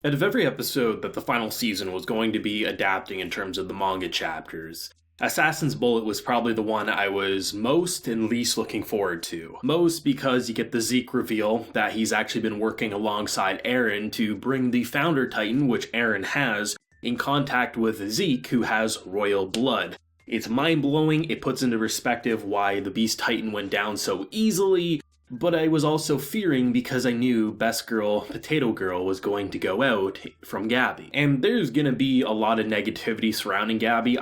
Out of every episode that the final season was going to be adapting in terms of the manga chapters, Assassin's Bullet was probably the one I was most and least looking forward to. Most because you get the Zeke reveal that he's actually been working alongside Eren to bring the Founder Titan, which Eren has, in contact with Zeke, who has royal blood. It's mind-blowing, it puts into perspective why the Beast Titan went down so easily, but I was also fearing because I knew Best Girl, Potato Girl was going to go out from Gabi. And there's gonna be a lot of negativity surrounding Gabi.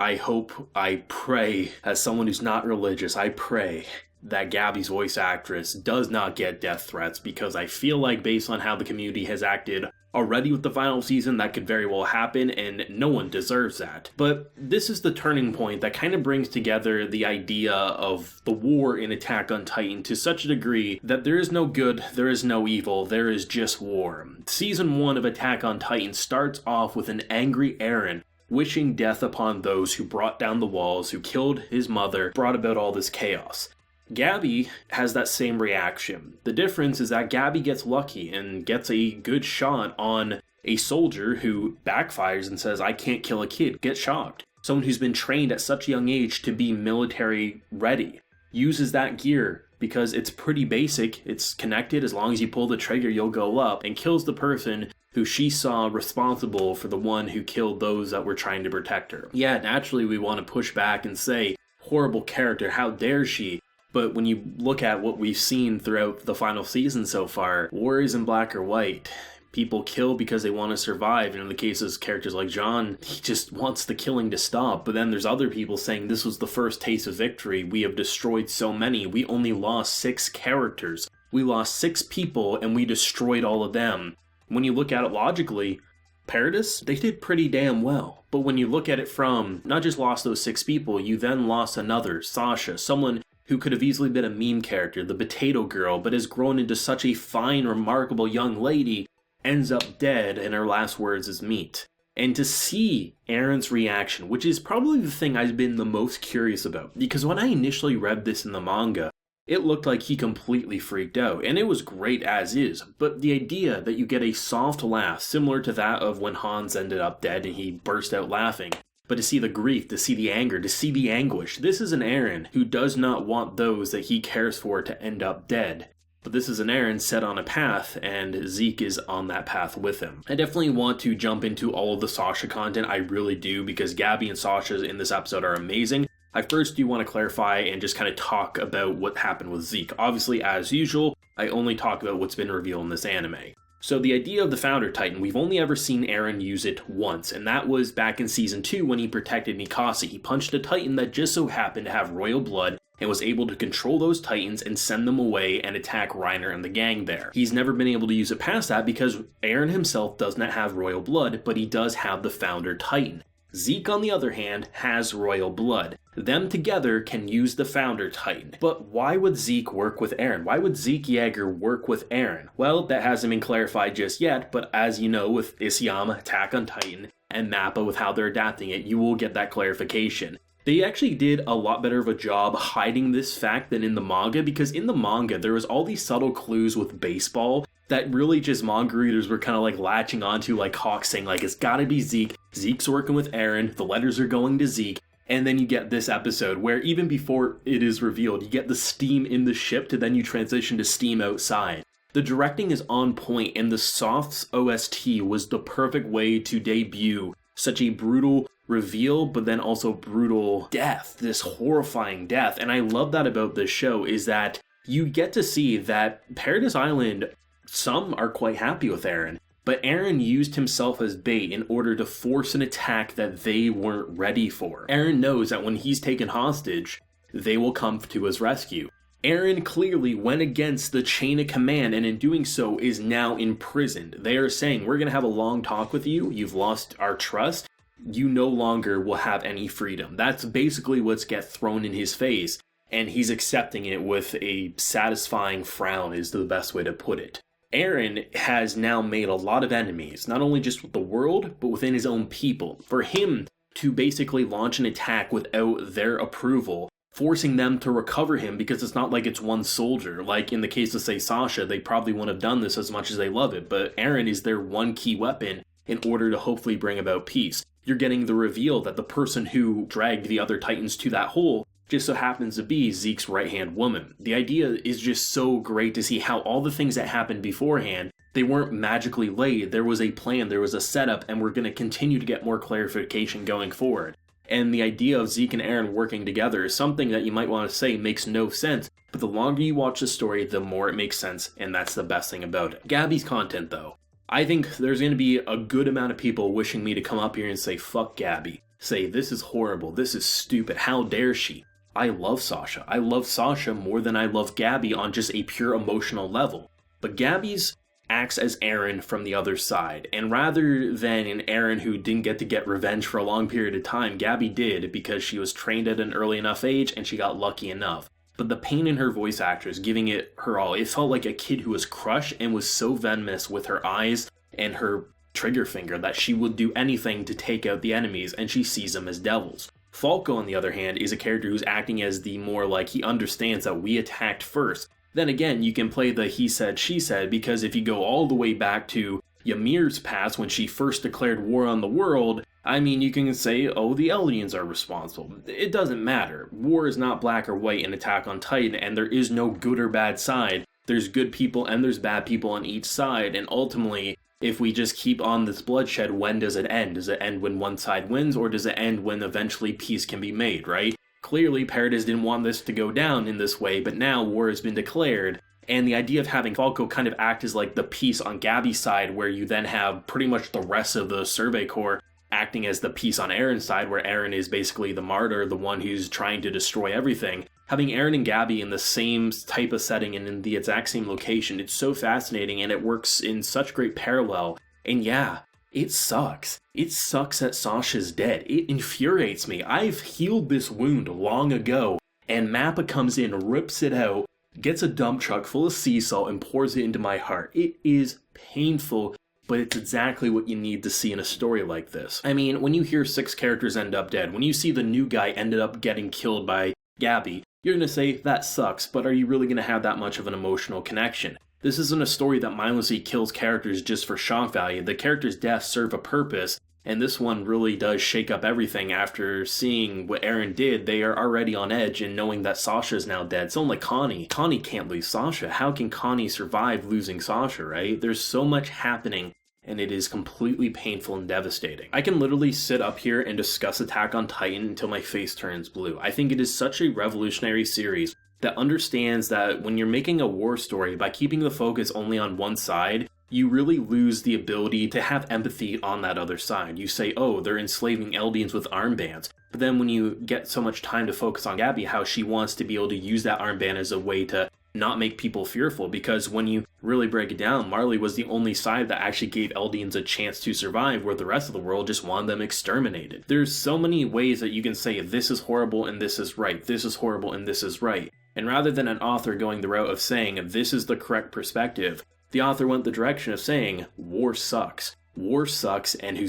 I pray, as someone who's not religious, I pray that Gabi's voice actress does not get death threats, because I feel like based on how the community has acted already with the final season, that could very well happen, and no one deserves that. But this is the turning point that kind of brings together the idea of the war in Attack on Titan to such a degree that there is no good, there is no evil, there is just war. Season 1 of Attack on Titan starts off with an angry Eren wishing death upon those who brought down the walls, who killed his mother, brought about all this chaos. Gabi has that same reaction. The difference is that Gabi gets lucky and gets a good shot on a soldier who backfires and says, I can't kill a kid, get shocked. Someone who's been trained at such a young age to be military ready uses that gear because it's pretty basic, it's connected, as long as you pull the trigger you'll go up, and kills the person who she saw responsible for the one who killed those that were trying to protect her. Yeah, naturally we want to push back and say, horrible character, how dare she? But when you look at what we've seen throughout the final season so far, war isn't black or white. People kill because they want to survive, and in the cases of characters like John, he just wants the killing to stop. But then there's other people saying this was the first taste of victory. We have destroyed so many. We only lost 6 characters. We lost 6 people and we destroyed all of them. When you look at it logically, Paradis, they did pretty damn well. But when you look at it from, not just lost those 6 people, you then lost another, Sasha, someone who could have easily been a meme character, the Potato Girl, but has grown into such a fine, remarkable young lady, ends up dead, and her last words is meat. And to see Eren's reaction, which is probably the thing I've been the most curious about, because when I initially read this in the manga, it looked like he completely freaked out, and it was great as is, but the idea that you get a soft laugh, similar to that of when Hans ended up dead and he burst out laughing, but to see the grief, to see the anger, to see the anguish. This is an Eren who does not want those that he cares for to end up dead. But this is an Eren set on a path, and Zeke is on that path with him. I definitely want to jump into all of the Sasha content, I really do, because Gabi and Sasha in this episode are amazing. I first do want to clarify and just kind of talk about what happened with Zeke. Obviously, as usual, I only talk about what's been revealed in this anime. So the idea of the Founder Titan, we've only ever seen Eren use it once, and that was back in Season 2 when he protected Mikasa. He punched a Titan that just so happened to have royal blood and was able to control those Titans and send them away and attack Reiner and the gang there. He's never been able to use it past that because Eren himself does not have royal blood, but he does have the Founder Titan. Zeke, on the other hand, has royal blood. Them together can use the Founder Titan. But why would Zeke work with Eren? Why would Zeke Yeager work with Eren? Well, that hasn't been clarified just yet, but as you know, with Isayama, Attack on Titan, and Mappa with how they're adapting it, you will get that clarification. They actually did a lot better of a job hiding this fact than in the manga, because in the manga, there was all these subtle clues with baseball that really just manga readers were kind of like latching onto, like Hawk saying, like, it's gotta be Zeke. Zeke's working with Eren, the letters are going to Zeke. And then you get this episode where even before it is revealed, you get the steam in the ship to then you transition to steam outside. The directing is on point, and the Soft's OST was the perfect way to debut such a brutal reveal, but then also brutal death, this horrifying death. And I love that about this show, is that you get to see that Paradise Island, some are quite happy with Eren, but Eren used himself as bait in order to force an attack that they weren't ready for. Eren knows that when he's taken hostage, they will come to his rescue. Eren clearly went against the chain of command, and in doing so is now imprisoned. They are saying, we're going to have a long talk with you, you've lost our trust, you no longer will have any freedom. That's basically what's get thrown in his face, and he's accepting it with a satisfying frown is the best way to put it. Eren has now made a lot of enemies, not only just with the world, but within his own people. For him to basically launch an attack without their approval, forcing them to recover him, because it's not like it's one soldier. Like in the case of, say, Sasha, they probably wouldn't have done this as much as they love it, but Eren is their one key weapon in order to hopefully bring about peace. You're getting the reveal that the person who dragged the other Titans to that hole just so happens to be Zeke's right-hand woman. The idea is just so great to see how all the things that happened beforehand, they weren't magically laid. There was a plan, there was a setup, and we're going to continue to get more clarification going forward. And the idea of Zeke and Eren working together is something that you might want to say makes no sense, but the longer you watch the story, the more it makes sense, and that's the best thing about it. Gabi's content, though. I think there's going to be a good amount of people wishing me to come up here and say, fuck Gabi. Say, this is horrible, this is stupid, how dare she? I love Sasha. I love Sasha more than I love Gabi on just a pure emotional level. But Gabi's acts as Eren from the other side, and rather than an Eren who didn't get to get revenge for a long period of time, Gabi did because she was trained at an early enough age and she got lucky enough. But the pain in her voice actress, giving it her all, it felt like a kid who was crushed and was so venomous with her eyes and her trigger finger that she would do anything to take out the enemies, and she sees them as devils. Falco, on the other hand, is a character who's acting as the more like he understands that we attacked first. Then again, you can play the he said, she said, because if you go all the way back to Ymir's past when she first declared war on the world, I mean, you can say, oh, the Eldians are responsible. It doesn't matter. War is not black or white in Attack on Titan, and there is no good or bad side. There's good people and there's bad people on each side, and ultimately, if we just keep on this bloodshed, when does it end? Does it end when one side wins, or does it end when eventually peace can be made, right? Clearly, Paradis didn't want this to go down in this way, but now war has been declared, and the idea of having Falco kind of act as like the piece on Gabi's side, where you then have pretty much the rest of the Survey Corps acting as the piece on Eren's side, where Eren is basically the martyr, the one who's trying to destroy everything. Having Eren and Gabi in the same type of setting and in the exact same location, it's so fascinating, and it works in such great parallel. And yeah, it sucks. It sucks that Sasha's dead. It infuriates me. I've healed this wound long ago, and Mappa comes in, rips it out, gets a dump truck full of sea salt, and pours it into my heart. It is painful, but it's exactly what you need to see in a story like this. I mean, when you hear 6 characters end up dead, when you see the new guy ended up getting killed by Gabi, you're going to say, that sucks, but are you really going to have that much of an emotional connection? This isn't a story that mindlessly kills characters just for shock value. The characters' deaths serve a purpose, and this one really does shake up everything. After seeing what Eren did, they are already on edge, and knowing that Sasha is now dead. Someone like Connie. Connie can't lose Sasha. How can Connie survive losing Sasha, right? There's so much happening, and it is completely painful and devastating. I can literally sit up here and discuss Attack on Titan until my face turns blue. I think it is such a revolutionary series that understands that when you're making a war story, by keeping the focus only on one side, you really lose the ability to have empathy on that other side. You say, oh, they're enslaving Eldians with armbands. But then when you get so much time to focus on Gabi, how she wants to be able to use that armband as a way to not make people fearful, because when you really break it down, Marley was the only side that actually gave Eldians a chance to survive, where the rest of the world just wanted them exterminated. There's so many ways that you can say this is horrible and this is right, this is horrible and this is right. And rather than an author going the route of saying this is the correct perspective, the author went the direction of saying war sucks. War sucks, and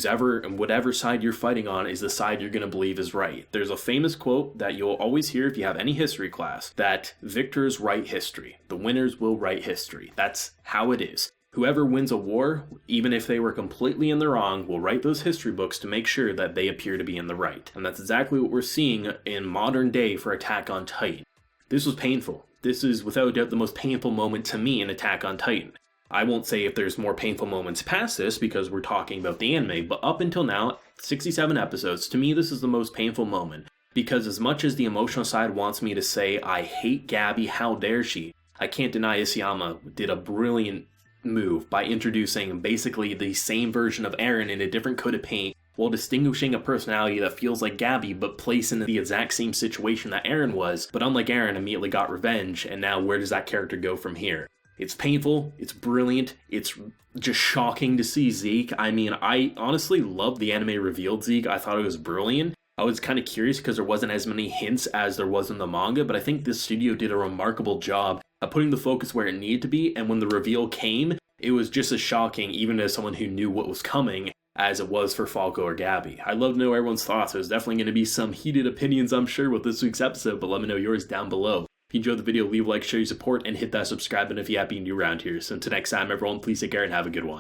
whatever side you're fighting on is the side you're going to believe is right. There's a famous quote that you'll always hear if you have any history class, that victors write history. The winners will write history. That's how it is. Whoever wins a war, even if they were completely in the wrong, will write those history books to make sure that they appear to be in the right. And that's exactly what we're seeing in modern day for Attack on Titan. This was painful. This is without a doubt the most painful moment to me in Attack on Titan. I won't say if there's more painful moments past this because we're talking about the anime, but up until now, 67 episodes, to me this is the most painful moment. Because as much as the emotional side wants me to say, I hate Gabi, how dare she, I can't deny Isayama did a brilliant move by introducing basically the same version of Eren in a different coat of paint, while distinguishing a personality that feels like Gabi but placed in the exact same situation that Eren was, but unlike Eren, immediately got revenge, and now where does that character go from here? It's painful, it's brilliant, it's just shocking to see Zeke. I mean, I honestly loved the anime revealed Zeke. I thought it was brilliant. I was kind of curious because there wasn't as many hints as there was in the manga, but I think this studio did a remarkable job of putting the focus where it needed to be, and when the reveal came, it was just as shocking, even as someone who knew what was coming, as it was for Falco or Gabi. I'd love to know everyone's thoughts. There's definitely going to be some heated opinions, I'm sure, with this week's episode, but let me know yours down below. If you enjoyed the video, leave a like, share your support, and hit that subscribe button if you happen to be new around here. So until next time, everyone, please take care and have a good one.